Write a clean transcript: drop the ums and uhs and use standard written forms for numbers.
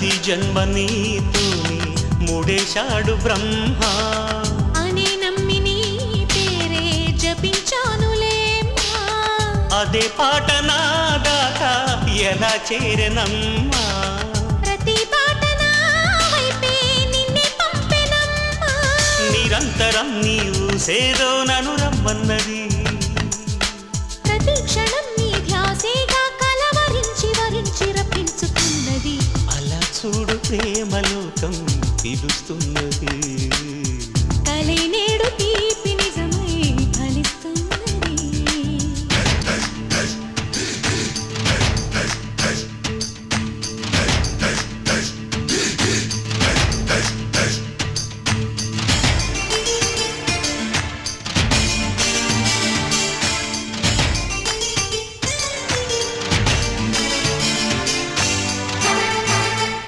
ప్రతి జన్మ నీతోని ముడేశాడు బ్రహ్మ అనే నమ్మి నీ పేరే జపించానులేమ్మా అదే పాట నా దాకా ఎలా చేరనమ్మా ప్రతి పాట నా వైపే నిన్నే పంపెనమ్మా నిరంతరం నీవు సేదో నను రమ్మన్నది ప్రతి క్షణం నీ ధ్యాసేగా కలవరించి వరించి రప్పించుతున్నది అలా చూడు ప్రేమలోకం పిలుస్తున్నది కలే